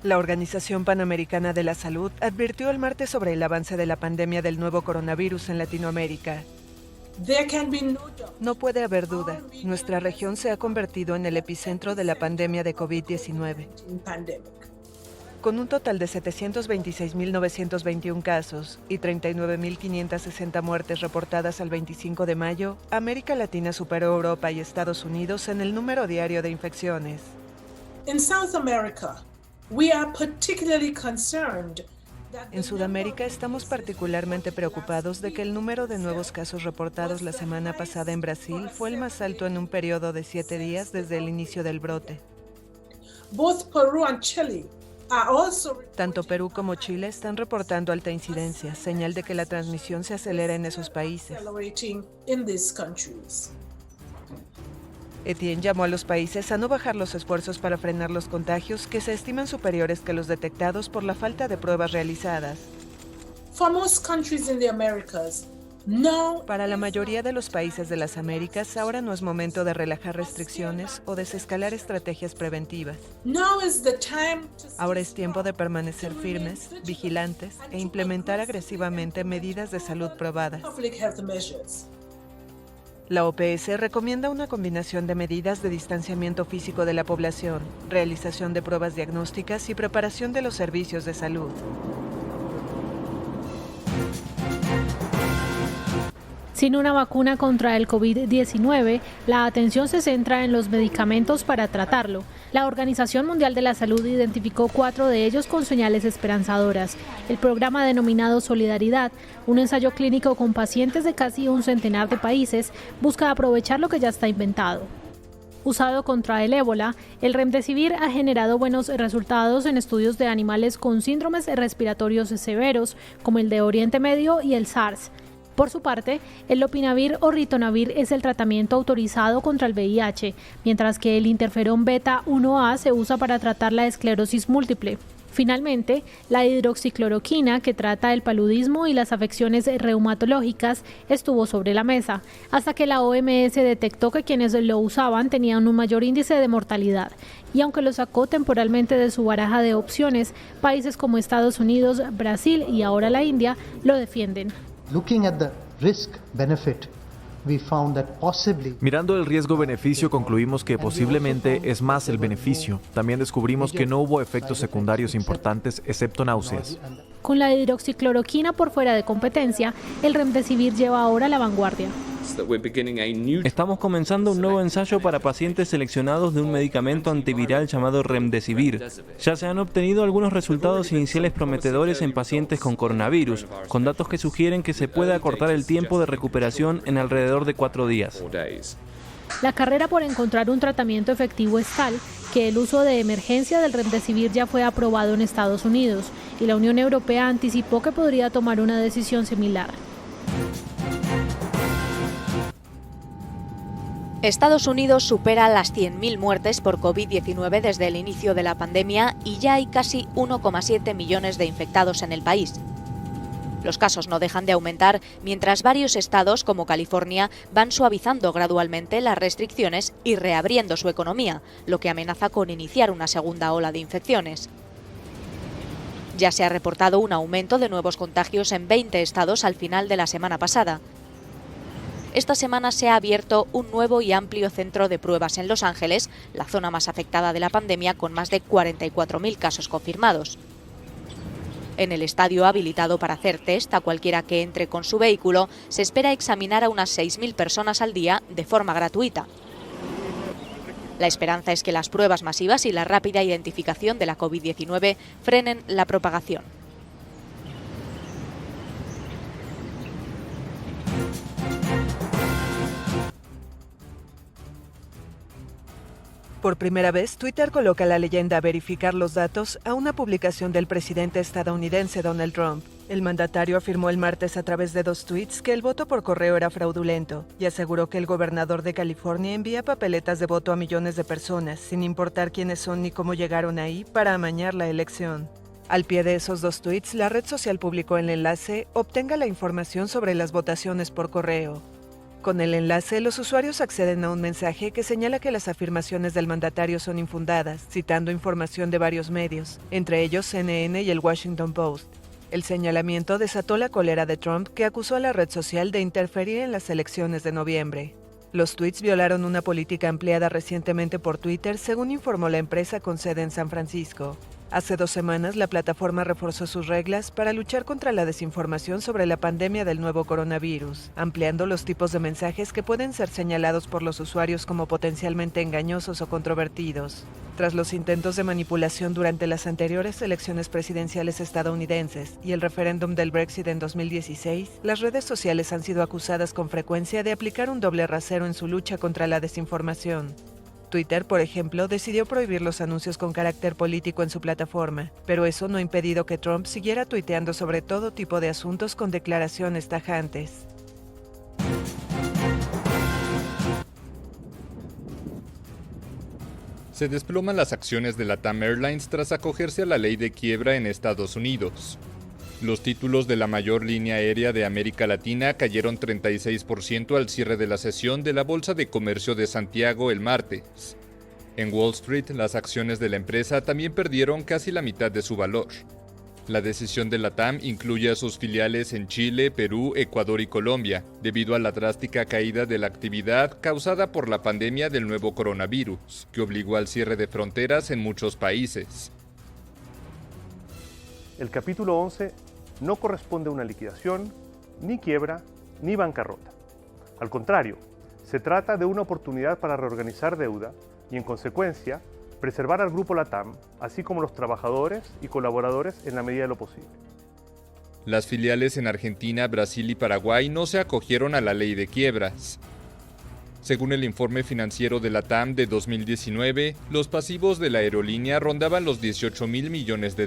La Organización Panamericana de la Salud advirtió el martes sobre el avance de la pandemia del nuevo coronavirus en Latinoamérica. No puede haber duda, nuestra región se ha convertido en el epicentro de la pandemia de COVID-19. Con un total de 726.921 casos y 39.560 muertes reportadas al 25 de mayo, América Latina superó a Europa y Estados Unidos en el número diario de infecciones. En Sudamérica estamos particularmente preocupados de que el número de nuevos casos reportados la semana pasada en Brasil fue el más alto en un periodo de 7 días desde el inicio del brote. Tanto Perú como Chile están reportando alta incidencia, señal de que la transmisión se acelera en esos países. Etienne llamó a los países a no bajar los esfuerzos para frenar los contagios que se estiman superiores que los detectados por la falta de pruebas realizadas. Para la mayoría de los países de las Américas, ahora no es momento de relajar restricciones o desescalar estrategias preventivas. Ahora es tiempo de permanecer firmes, vigilantes e implementar agresivamente medidas de salud probadas. La OPS recomienda una combinación de medidas de distanciamiento físico de la población, realización de pruebas diagnósticas y preparación de los servicios de salud. Sin una vacuna contra el COVID-19, la atención se centra en los medicamentos para tratarlo. La Organización Mundial de la Salud identificó 4 de ellos con señales esperanzadoras. El programa denominado Solidaridad, un ensayo clínico con pacientes de casi un centenar de países, busca aprovechar lo que ya está inventado. Usado contra el ébola, el remdesivir ha generado buenos resultados en estudios de animales con síndromes respiratorios severos, como el de Oriente Medio y el SARS. Por su parte, el lopinavir o ritonavir es el tratamiento autorizado contra el VIH, mientras que el interferón beta-1A se usa para tratar la esclerosis múltiple. Finalmente, la hidroxicloroquina, que trata el paludismo y las afecciones reumatológicas, estuvo sobre la mesa, hasta que la OMS detectó que quienes lo usaban tenían un mayor índice de mortalidad. Y aunque lo sacó temporalmente de su baraja de opciones, países como Estados Unidos, Brasil y ahora la India lo defienden. Mirando el riesgo-beneficio, concluimos que posiblemente es más el beneficio. También descubrimos que no hubo efectos secundarios importantes, excepto náuseas. Con la hidroxicloroquina por fuera de competencia, el remdesivir lleva ahora la vanguardia. Estamos comenzando un nuevo ensayo para pacientes seleccionados de un medicamento antiviral llamado remdesivir. Ya se han obtenido algunos resultados iniciales prometedores en pacientes con coronavirus, con datos que sugieren que se puede acortar el tiempo de recuperación en alrededor de 4 días. La carrera por encontrar un tratamiento efectivo es tal que el uso de emergencia del remdesivir ya fue aprobado en Estados Unidos y la Unión Europea anticipó que podría tomar una decisión similar. Estados Unidos supera las 100.000 muertes por COVID-19 desde el inicio de la pandemia y ya hay casi 1,7 millones de infectados en el país. Los casos no dejan de aumentar mientras varios estados, como California, van suavizando gradualmente las restricciones y reabriendo su economía, lo que amenaza con iniciar una segunda ola de infecciones. Ya se ha reportado un aumento de nuevos contagios en 20 estados al final de la semana pasada. Esta semana se ha abierto un nuevo y amplio centro de pruebas en Los Ángeles, la zona más afectada de la pandemia, con más de 44.000 casos confirmados. En el estadio habilitado para hacer test a cualquiera que entre con su vehículo, se espera examinar a unas 6.000 personas al día de forma gratuita. La esperanza es que las pruebas masivas y la rápida identificación de la COVID-19 frenen la propagación. Por primera vez, Twitter coloca la leyenda verificar los datos a una publicación del presidente estadounidense Donald Trump. El mandatario afirmó el martes a través de 2 tweets que el voto por correo era fraudulento y aseguró que el gobernador de California envía papeletas de voto a millones de personas, sin importar quiénes son ni cómo llegaron ahí, para amañar la elección. Al pie de esos 2 tweets, la red social publicó el enlace "Obtenga la información sobre las votaciones por correo". Con el enlace, los usuarios acceden a un mensaje que señala que las afirmaciones del mandatario son infundadas, citando información de varios medios, entre ellos CNN y el Washington Post. El señalamiento desató la cólera de Trump, que acusó a la red social de interferir en las elecciones de noviembre. Los tweets violaron una política ampliada recientemente por Twitter, según informó la empresa con sede en San Francisco. Hace 2 semanas, la plataforma reforzó sus reglas para luchar contra la desinformación sobre la pandemia del nuevo coronavirus, ampliando los tipos de mensajes que pueden ser señalados por los usuarios como potencialmente engañosos o controvertidos. Tras los intentos de manipulación durante las anteriores elecciones presidenciales estadounidenses y el referéndum del Brexit en 2016, las redes sociales han sido acusadas con frecuencia de aplicar un doble rasero en su lucha contra la desinformación. Twitter, por ejemplo, decidió prohibir los anuncios con carácter político en su plataforma, pero eso no ha impedido que Trump siguiera tuiteando sobre todo tipo de asuntos con declaraciones tajantes. Se desploman las acciones de LATAM Airlines tras acogerse a la ley de quiebra en Estados Unidos. Los títulos de la mayor línea aérea de América Latina cayeron 36% al cierre de la sesión de la Bolsa de Comercio de Santiago el martes. En Wall Street, las acciones de la empresa también perdieron casi la mitad de su valor. La decisión de LATAM incluye a sus filiales en Chile, Perú, Ecuador y Colombia, debido a la drástica caída de la actividad causada por la pandemia del nuevo coronavirus, que obligó al cierre de fronteras en muchos países. El capítulo 11 no corresponde a una liquidación, ni quiebra, ni bancarrota. Al contrario, se trata de una oportunidad para reorganizar deuda y, en consecuencia, preservar al grupo LATAM, así como los trabajadores y colaboradores en la medida de lo posible. Las filiales en Argentina, Brasil y Paraguay no se acogieron a la ley de quiebras. Según el informe financiero de LATAM de 2019, los pasivos de la aerolínea rondaban los $18.000 millones.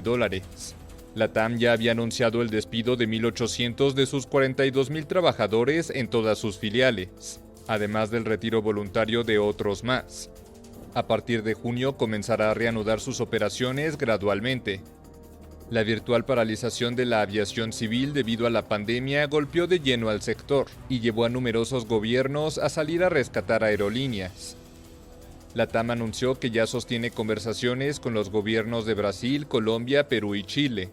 LATAM ya había anunciado el despido de 1.800 de sus 42.000 trabajadores en todas sus filiales, además del retiro voluntario de otros más. A partir de junio comenzará a reanudar sus operaciones gradualmente. La virtual paralización de la aviación civil debido a la pandemia golpeó de lleno al sector y llevó a numerosos gobiernos a salir a rescatar aerolíneas. LATAM anunció que ya sostiene conversaciones con los gobiernos de Brasil, Colombia, Perú y Chile.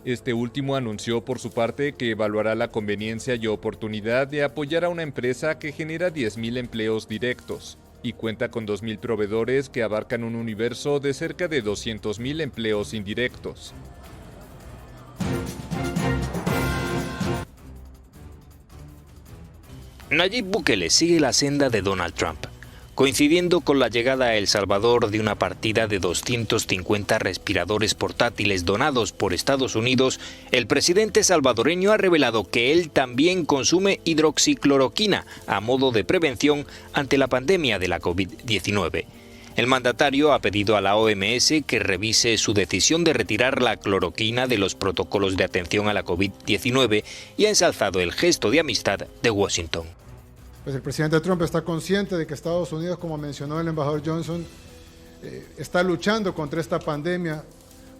Este último anunció por su parte que evaluará la conveniencia y oportunidad de apoyar a una empresa que genera 10.000 empleos directos y cuenta con 2.000 proveedores que abarcan un universo de cerca de 200.000 empleos indirectos. Nayib Bukele sigue la senda de Donald Trump, coincidiendo con la llegada a El Salvador de una partida de 250 respiradores portátiles donados por Estados Unidos. El presidente salvadoreño ha revelado que él también consume hidroxicloroquina a modo de prevención ante la pandemia de la COVID-19. El mandatario ha pedido a la OMS que revise su decisión de retirar la cloroquina de los protocolos de atención a la COVID-19 y ha ensalzado el gesto de amistad de Washington. Pues el presidente Trump está consciente de que Estados Unidos, como mencionó el embajador Johnson, está luchando contra esta pandemia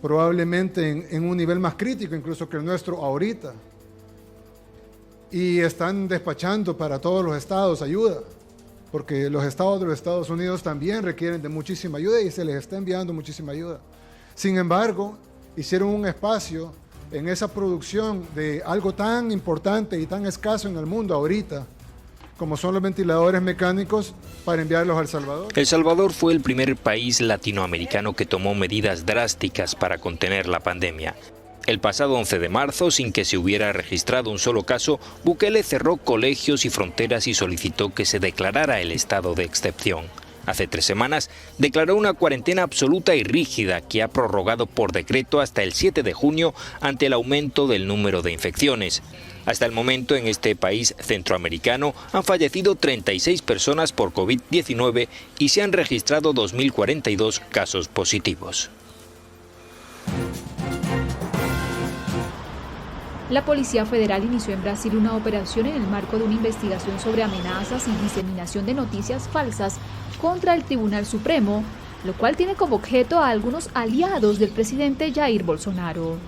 probablemente en un nivel más crítico incluso que el nuestro ahorita. Y están despachando para todos los estados ayuda, porque los estados de los Estados Unidos también requieren de muchísima ayuda y se les está enviando muchísima ayuda. Sin embargo, hicieron un espacio en esa producción de algo tan importante y tan escaso en el mundo ahorita, como son los ventiladores mecánicos, para enviarlos a El Salvador. El Salvador fue el primer país latinoamericano que tomó medidas drásticas para contener la pandemia. El pasado 11 de marzo, sin que se hubiera registrado un solo caso, Bukele cerró colegios y fronteras y solicitó que se declarara el estado de excepción. Hace 3 semanas declaró una cuarentena absoluta y rígida que ha prorrogado por decreto hasta el 7 de junio ante el aumento del número de infecciones. Hasta el momento, en este país centroamericano han fallecido 36 personas por COVID-19 y se han registrado 2.042 casos positivos. La Policía Federal inició en Brasil una operación en el marco de una investigación sobre amenazas y diseminación de noticias falsas contra el Tribunal Supremo, lo cual tiene como objeto a algunos aliados del presidente Jair Bolsonaro.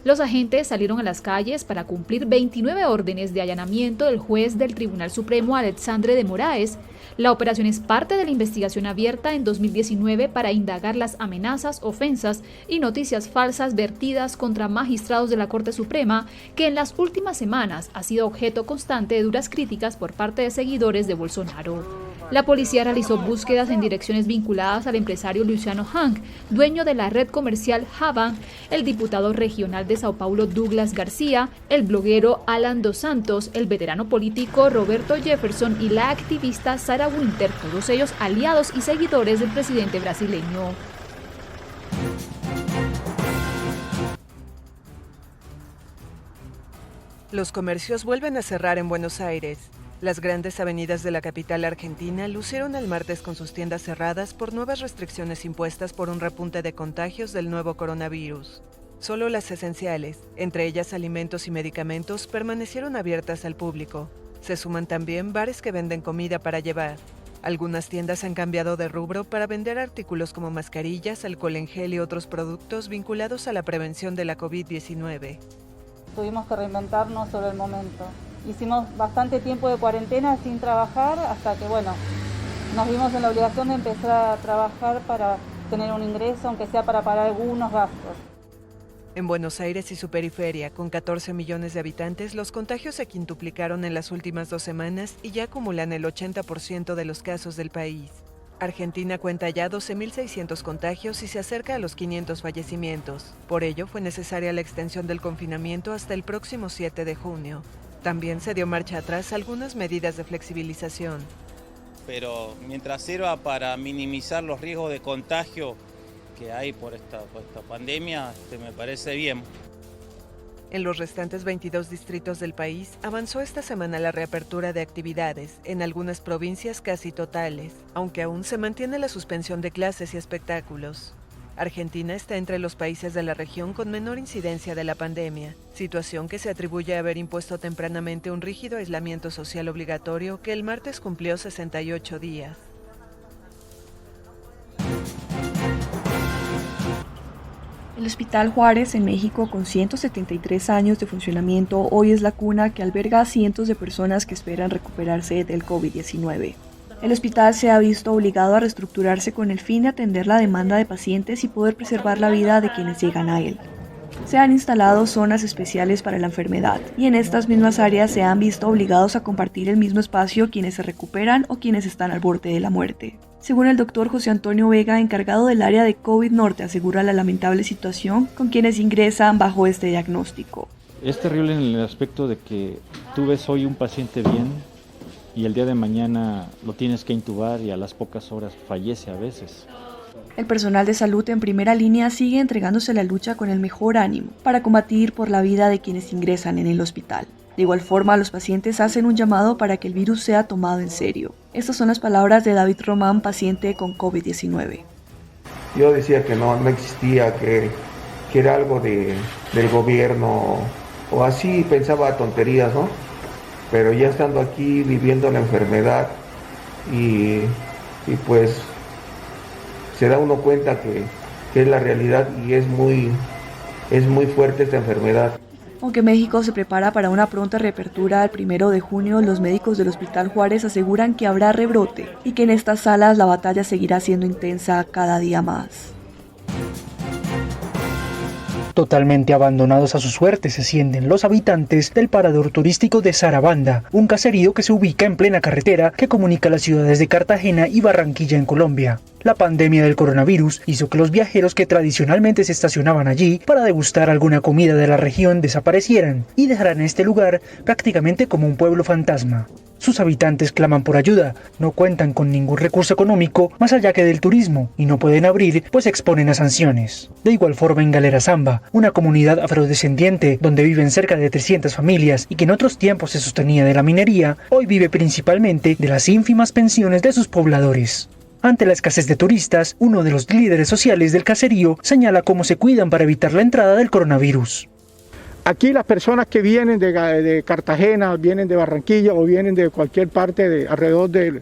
Los agentes salieron a las calles para cumplir 29 órdenes de allanamiento del juez del Tribunal Supremo Alexandre de Moraes. La operación es parte de la investigación abierta en 2019 para indagar las amenazas, ofensas y noticias falsas vertidas contra magistrados de la Corte Suprema, que en las últimas semanas ha sido objeto constante de duras críticas por parte de seguidores de Bolsonaro. La policía realizó búsquedas en direcciones vinculadas al empresario Luciano Hang, dueño de la red comercial Havan, el diputado regional de Sao Paulo Douglas García, el bloguero Alan dos Santos, el veterano político Roberto Jefferson y la activista Sarah Winter, todos ellos aliados y seguidores del presidente brasileño. Los comercios vuelven a cerrar en Buenos Aires. Las grandes avenidas de la capital argentina lucieron el martes con sus tiendas cerradas por nuevas restricciones impuestas por un repunte de contagios del nuevo coronavirus. Solo las esenciales, entre ellas alimentos y medicamentos, permanecieron abiertas al público. Se suman también bares que venden comida para llevar. Algunas tiendas han cambiado de rubro para vender artículos como mascarillas, alcohol en gel y otros productos vinculados a la prevención de la COVID-19. Tuvimos que reinventarnos sobre el momento. Hicimos bastante tiempo de cuarentena sin trabajar hasta que, nos vimos en la obligación de empezar a trabajar para tener un ingreso, aunque sea para pagar algunos gastos. En Buenos Aires y su periferia, con 14 millones de habitantes, los contagios se quintuplicaron en las últimas 2 semanas y ya acumulan el 80% de los casos del país. Argentina cuenta ya 12.600 contagios y se acerca a los 500 fallecimientos. Por ello, fue necesaria la extensión del confinamiento hasta el próximo 7 de junio. También se dio marcha atrás algunas medidas de flexibilización. Pero mientras sirva para minimizar los riesgos de contagio que hay por esta pandemia, me parece bien. En los restantes 22 distritos del país avanzó esta semana la reapertura de actividades, en algunas provincias casi totales, aunque aún se mantiene la suspensión de clases y espectáculos. Argentina está entre los países de la región con menor incidencia de la pandemia, situación que se atribuye a haber impuesto tempranamente un rígido aislamiento social obligatorio que el martes cumplió 68 días. El Hospital Juárez en México, con 173 años de funcionamiento, hoy es la cuna que alberga a cientos de personas que esperan recuperarse del COVID-19. El hospital se ha visto obligado a reestructurarse con el fin de atender la demanda de pacientes y poder preservar la vida de quienes llegan a él. Se han instalado zonas especiales para la enfermedad y en estas mismas áreas se han visto obligados a compartir el mismo espacio quienes se recuperan o quienes están al borde de la muerte. Según el doctor José Antonio Vega, encargado del área de COVID Norte, asegura la lamentable situación con quienes ingresan bajo este diagnóstico. Es terrible en el aspecto de que tú ves hoy un paciente bien y el día de mañana lo tienes que intubar y a las pocas horas fallece a veces. El personal de salud en primera línea sigue entregándose a la lucha con el mejor ánimo para combatir por la vida de quienes ingresan en el hospital. De igual forma, los pacientes hacen un llamado para que el virus sea tomado en serio. Estas son las palabras de David Román, paciente con COVID-19. Yo decía que no existía, que era algo del gobierno o así, pensaba tonterías, ¿no? Pero ya estando aquí, viviendo la enfermedad y pues se da uno cuenta que es la realidad y es muy fuerte esta enfermedad. Aunque México se prepara para una pronta reapertura el 1 de junio, los médicos del Hospital Juárez aseguran que habrá rebrote y que en estas salas la batalla seguirá siendo intensa cada día más. Totalmente abandonados a su suerte se sienten los habitantes del parador turístico de Sarabanda, un caserío que se ubica en plena carretera que comunica las ciudades de Cartagena y Barranquilla en Colombia. La pandemia del coronavirus hizo que los viajeros que tradicionalmente se estacionaban allí para degustar alguna comida de la región desaparecieran y dejaran este lugar prácticamente como un pueblo fantasma. Sus habitantes claman por ayuda, no cuentan con ningún recurso económico más allá que del turismo y no pueden abrir pues se exponen a sanciones. De igual forma en Galera Zamba, una comunidad afrodescendiente donde viven cerca de 300 familias y que en otros tiempos se sostenía de la minería, hoy vive principalmente de las ínfimas pensiones de sus pobladores. Ante la escasez de turistas, uno de los líderes sociales del caserío señala cómo se cuidan para evitar la entrada del coronavirus. Aquí las personas que vienen de Cartagena, vienen de Barranquilla o vienen de cualquier parte alrededor del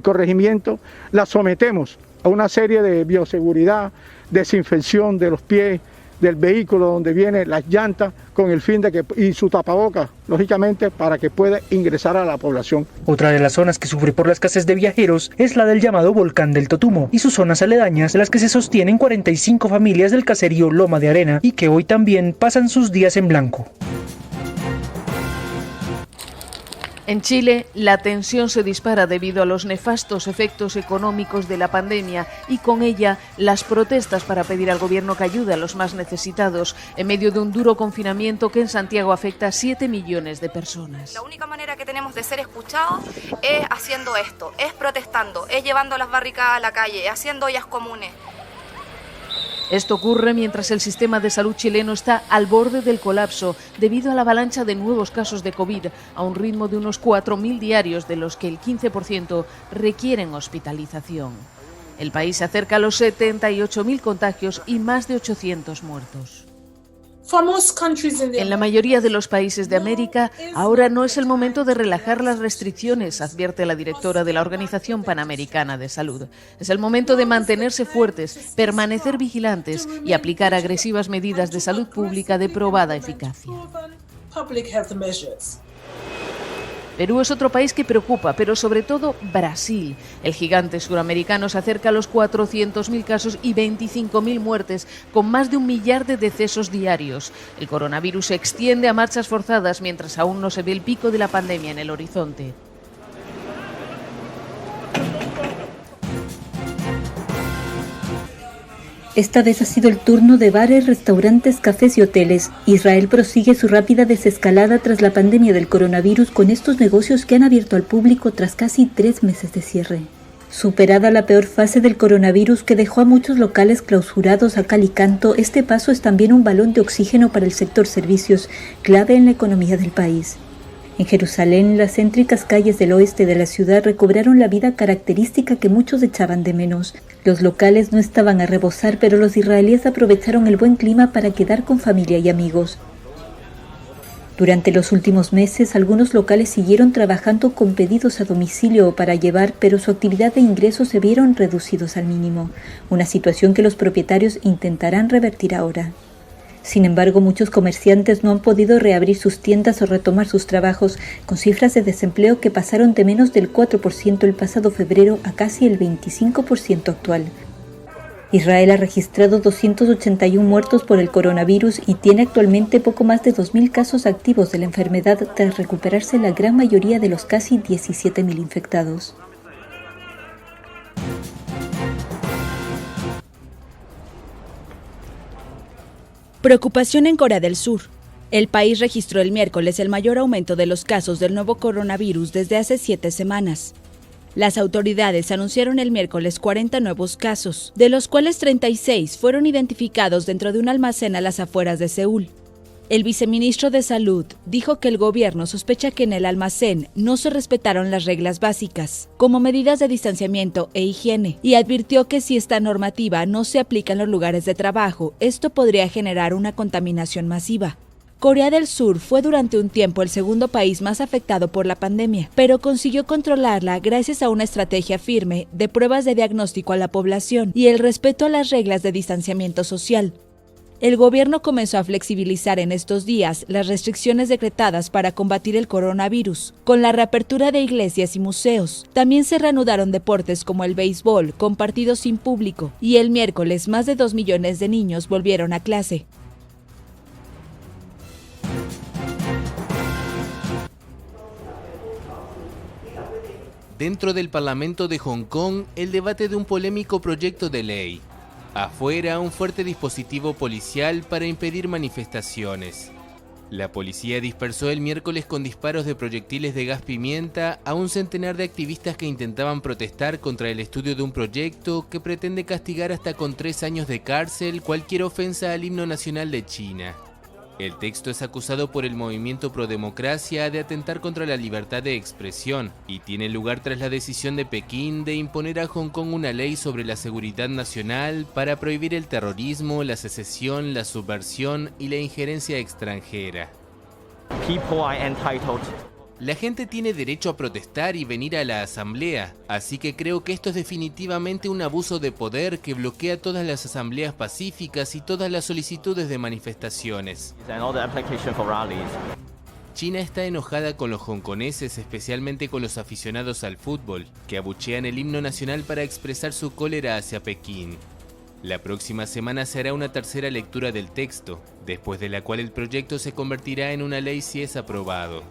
corregimiento, las sometemos a una serie de bioseguridad, desinfección de los pies, del vehículo donde vienen las llantas con el fin de que, y su tapabocas, lógicamente, para que pueda ingresar a la población. Otra de las zonas que sufre por la escasez de viajeros es la del llamado Volcán del Totumo y sus zonas aledañas, de las que se sostienen 45 familias del caserío Loma de Arena y que hoy también pasan sus días en blanco. En Chile, la tensión se dispara debido a los nefastos efectos económicos de la pandemia y con ella las protestas para pedir al gobierno que ayude a los más necesitados en medio de un duro confinamiento que en Santiago afecta a 7 millones de personas. La única manera que tenemos de ser escuchados es haciendo esto, es protestando, es llevando las barricadas a la calle, haciendo ollas comunes. Esto ocurre mientras el sistema de salud chileno está al borde del colapso debido a la avalancha de nuevos casos de COVID a un ritmo de unos 4.000 diarios, de los que el 15% requieren hospitalización. El país se acerca a los 78.000 contagios y más de 800 muertos. En la mayoría de los países de América, ahora no es el momento de relajar las restricciones, advierte la directora de la Organización Panamericana de Salud. Es el momento de mantenerse fuertes, permanecer vigilantes y aplicar agresivas medidas de salud pública de probada eficacia. Perú es otro país que preocupa, pero sobre todo Brasil. El gigante suramericano se acerca a los 400.000 casos y 25.000 muertes, con más de 1 millar de decesos diarios. El coronavirus se extiende a marchas forzadas mientras aún no se ve el pico de la pandemia en el horizonte. Esta vez ha sido el turno de bares, restaurantes, cafés y hoteles. Israel prosigue su rápida desescalada tras la pandemia del coronavirus con estos negocios que han abierto al público tras casi 3 meses de cierre. Superada la peor fase del coronavirus que dejó a muchos locales clausurados a cal y canto, este paso es también un balón de oxígeno para el sector servicios, clave en la economía del país. En Jerusalén, las céntricas calles del oeste de la ciudad recobraron la vida característica que muchos echaban de menos. Los locales no estaban a rebosar, pero los israelíes aprovecharon el buen clima para quedar con familia y amigos. Durante los últimos meses, algunos locales siguieron trabajando con pedidos a domicilio o para llevar, pero su actividad de ingresos se vieron reducidos al mínimo, una situación que los propietarios intentarán revertir ahora. Sin embargo, muchos comerciantes no han podido reabrir sus tiendas o retomar sus trabajos, con cifras de desempleo que pasaron de menos del 4% el pasado febrero a casi el 25% actual. Israel ha registrado 281 muertos por el coronavirus y tiene actualmente poco más de 2.000 casos activos de la enfermedad tras recuperarse la gran mayoría de los casi 17.000 infectados. Preocupación en Corea del Sur. El país registró el miércoles el mayor aumento de los casos del nuevo coronavirus desde hace 7 semanas. Las autoridades anunciaron el miércoles 40 nuevos casos, de los cuales 36 fueron identificados dentro de un almacén a las afueras de Seúl. El viceministro de Salud dijo que el gobierno sospecha que en el almacén no se respetaron las reglas básicas, como medidas de distanciamiento e higiene, y advirtió que si esta normativa no se aplica en los lugares de trabajo, esto podría generar una contaminación masiva. Corea del Sur fue durante un tiempo el segundo país más afectado por la pandemia, pero consiguió controlarla gracias a una estrategia firme de pruebas de diagnóstico a la población y el respeto a las reglas de distanciamiento social. El gobierno comenzó a flexibilizar en estos días las restricciones decretadas para combatir el coronavirus, con la reapertura de iglesias y museos. También se reanudaron deportes como el béisbol, con partidos sin público, y el miércoles más de 2 millones de niños volvieron a clase. Dentro del Parlamento de Hong Kong, el debate de un polémico proyecto de ley. Afuera, un fuerte dispositivo policial para impedir manifestaciones. La policía dispersó el miércoles con disparos de proyectiles de gas pimienta a un centenar de activistas que intentaban protestar contra el estudio de un proyecto que pretende castigar hasta con 3 años de cárcel cualquier ofensa al himno nacional de China. El texto es acusado por el movimiento pro democracia de atentar contra la libertad de expresión y tiene lugar tras la decisión de Pekín de imponer a Hong Kong una ley sobre la seguridad nacional para prohibir el terrorismo, la secesión, la subversión y la injerencia extranjera. La gente tiene derecho a protestar y venir a la asamblea, así que creo que esto es definitivamente un abuso de poder que bloquea todas las asambleas pacíficas y todas las solicitudes de manifestaciones. China está enojada con los hongkoneses, especialmente con los aficionados al fútbol, que abuchean el himno nacional para expresar su cólera hacia Pekín. La próxima semana se hará una tercera lectura del texto, después de la cual el proyecto se convertirá en una ley si es aprobado.